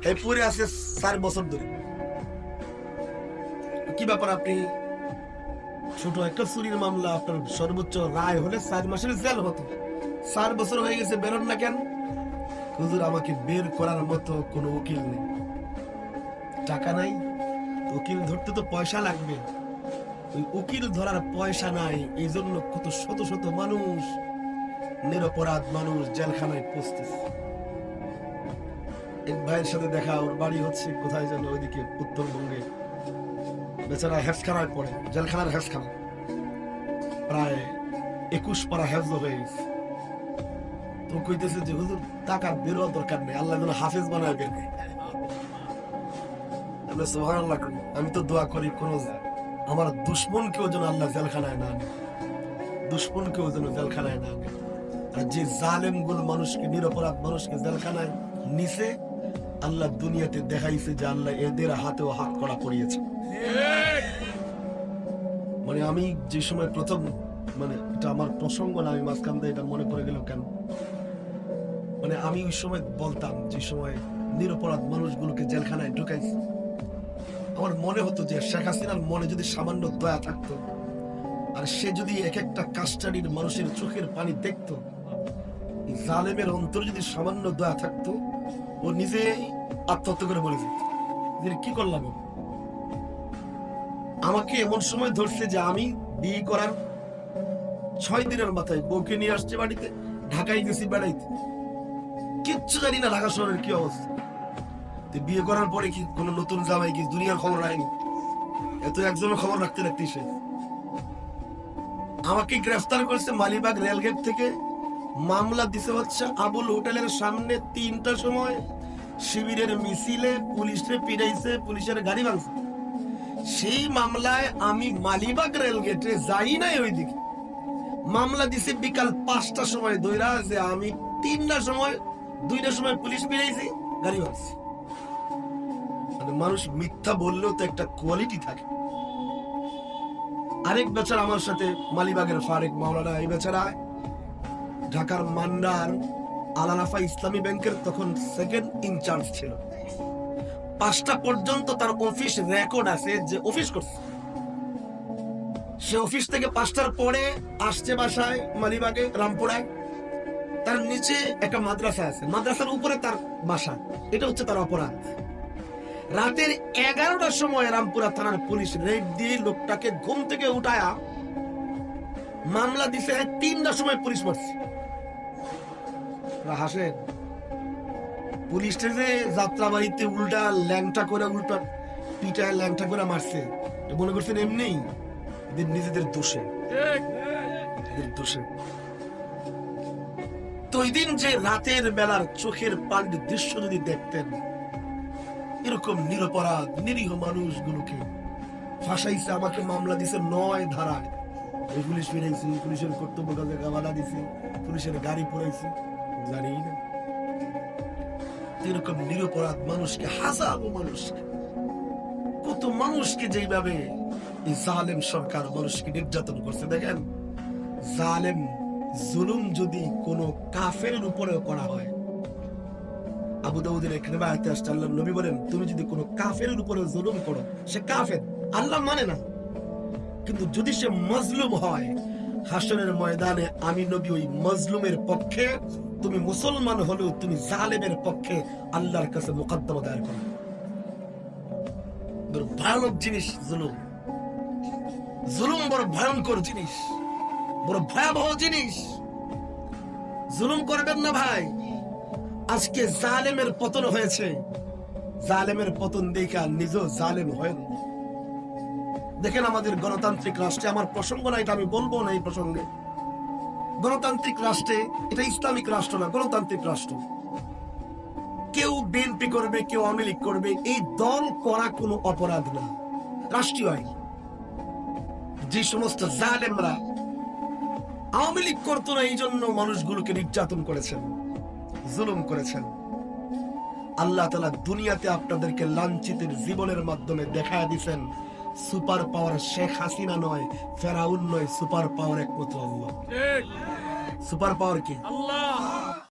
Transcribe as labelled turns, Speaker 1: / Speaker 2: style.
Speaker 1: এই পড়ে আছে 4 বছর ধরে। কি ব্যাপার, আপনি ছোট একটা চুরির মামলা, আপনার সর্বোচ্চ রায় হলে 4 মাসের জেল হতো, 4 বছর হয়ে গেছে, বেরোন না কেন? হুজুর আমাকে বের করার মতো কোনো উকিল নেই, টাকা নাই, উকিল ধরতে তো পয়সা লাগবে, ওই উকিল ধরার পয়সা নাই, এই জন্য কত শত শত মানুষ, নিরপরাধ মানুষ জেলখানায় পৌঁছতেছে। এক ভাইয়ের সাথে দেখা, ওর বাড়ি হচ্ছে কোথায় যেন ওইদিকে উত্তরবঙ্গে, বেচারা হেফখানায় পড়ে, জেলখানার হেফখানা, প্রায় 21 পারা হেফজ হয়ে গেছে। তো কইতেছে যে হুজুর টাকা বেরোয়া দরকার নেই, আল্লাহ যেন হাফেজ বানায় বের করে। সুবহানাল্লাহ, আমি তো দোয়া করি কোন আমার দুশ্মনকেও যেন আল্লাহ জেলখানায় না আনে, দুশ্মনকেও যেন জেলখানায় না আনে। আর যে জালেম গুলো মানুষকে, নিরপরাধ মানুষকে জেলখানায় নিছে, আল্লাহ দুনিয়াতে দেখাইছে যে আল্লাহ এদের হাতেও হাত কড়া করিয়েছে। মানে আমি যে সময় প্রথম, মানে এটা আমার প্রসঙ্গ না, আমি মাঝখান দিয়ে এটা মনে পড়ে গেল কেন, মানে আমি ওই সময় বলতাম, যে সময় নিরপরাধ মানুষগুলোকে জেলখানায় ঢুকাইছে, আমার মনে হতো যে শেখ হাসিনার মনে যদি সামান্য দয়া থাকতো, আর সে যদি এক একটা কাস্টাডির মানুষের চোখের পানি দেখতো, জালেমের অন্তর যদি সামান্য দয়া থাকতো, ও নিজে আত্মহত্যা করে বলে যেত যে কি করলাম। আমাকে এমন সময় ধরছে যে আমি বিয়ে করার 6 দিনের মাথায় বউকে নিয়ে আসছে বাড়িতে, ঢাকায় গেছি বেড়াইতে, কিচ্ছু জানি না ঢাকা শহরের কি অবস্থা। বিয়ে করার পরে কি কোন নতুন জামাই কি দুনিয়ার খবর রাখেনি, এত একজনের খবর রাখতে রাখতে সে আমাকে গ্রেফতার করেছে মালিবাগ রেলগেট থেকে। মামলা দিছে হচ্ছে আবুল হোটেলের সামনে 3টার সময়, শিবিরের মিছিলে পুলিশে পিটাইছে, পুলিশের গাড়ি ভাঙছে। সেই মামলায় আমি মালিবাগ রেলগেটে যাই নাই, ওইদিকে মামলা দিছে বিকাল 5টার সময় দইরা, যে আমি 3টার সময় 2টার সময় পুলিশ পিটাইছি, গাড়ি ভাঙছি। মানুষ মিথ্যা বললেও তো একটা কোয়ালিটি থাকে। আরেক বেচারা আমার সাথে, মালিবাগের ফারেক মাওলানা, এই বেচারা ঢাকার মান্নার আলানাফা ইসলামী ব্যাংকের তখন সেকেন্ড ইনচার্জ ছিল। 5টা পর্যন্ত তার অফিস রেকর্ড আছে যে অফিস করছে। সে অফিস থেকে 5টার পরে আসছে বাসায় মালিবাগে রামপুরায়, তার নিচে একটা মাদ্রাসা আছে, মাদ্রাসার উপরে তার বাসা, এটা হচ্ছে তার অপরাধ। রাতের 11টার সময় রামপুরা থানার পুলিশ রেড দিয়ে লোকটাকে ঘুম থেকে উঠায়া মামলা দিছে, 3টার সময় পুলিশ মারছে। হাসেন, পুলিশটা যে যাত্রাবাড়িতে উল্টা ল্যাংটা করে, উল্টা পিটায় ল্যাংটা করে মারছে, মনে করছেন এমনি? এদের নিজেদের দোষে, এদের দোষে। তো ওই দিন যে রাতের বেলার চোখের পানির দৃশ্য যদি দেখতেন, এরকম নিরপরাধ নিরীহ মানুষগুলোকে ফাঁসাইছে, আমাকে মামলা দিছে 9 ধারায়, পুলিশ ফিরাইছি, পুলিশের কর্তব্য কাজে গাওয়ালা দিছি, পুলিশের গাড়ি পুরাইছি, জানি না। এরকম নিরপরাধ মানুষকে, হাজারো মানুষকে, কত মানুষকে যেভাবে এই জালেম সরকার মানুষকে নির্যাতন করছে। দেখেন, জালেম জুলুম যদি কোনো কাফেরের উপরেও করা হয়, আবু দাউদের এক রিওয়ায়াতে আসছে, আল্লাহর নবী বলেন, তুমি যদি কোনো কাফেরের উপরে জুলুম করো, সে কাফের, আল্লাহ মানে না, কিন্তু যদি সে মজলুম হয়, হাসরের ময়দানে আমি নবী ওই মজলুমের পক্ষে, তুমি মুসলমান হলেও তুমি জালেমের পক্ষে আল্লাহর কাছে মুকদ্দমা দায়ের করো। বড় ভয়ানক জিনিস জুলুম, জুলুম বড় ভয়ঙ্কর জিনিস, বড় ভয়াবহ জিনিস। জুলুম করবেন না ভাই। আজকে জালেমের পতন হয়েছে, জালেমের পতন দেখা নিজেও জালেম হয়ে। দেখেন আমাদের গণতান্ত্রিক রাষ্ট্রে, আমার প্রসঙ্গ না এটা, আমি বলবো না এই প্রসঙ্গে, গণতান্ত্রিক রাষ্ট্রে, এটা ইসলামিক রাষ্ট্র না, গণতান্ত্রিক রাষ্ট্র, কেউ বিএনপি করবে, কেউ আওয়ামী লীগ করবে, এই দল করা কোনো অপরাধ না, রাষ্ট্রীয় আইন। যে সমস্ত জালেমরা আওয়ামী লীগ করতো না, এই জন্য মানুষগুলোকে নির্যাতন করেছেন, জুলুম করেছেন, আল্লাহ তাআলা দুনিয়াতে আপনাদেরকে লাঞ্ছিতের জীবনের মাধ্যমে দেখায় দিচ্ছেন সুপার পাওয়ার শেখ হাসিনা নয়, ফেরাউন নয়, সুপার পাওয়ার একমাত্র আল্লাহ। সুপার পাওয়ার কি? আল্লাহ।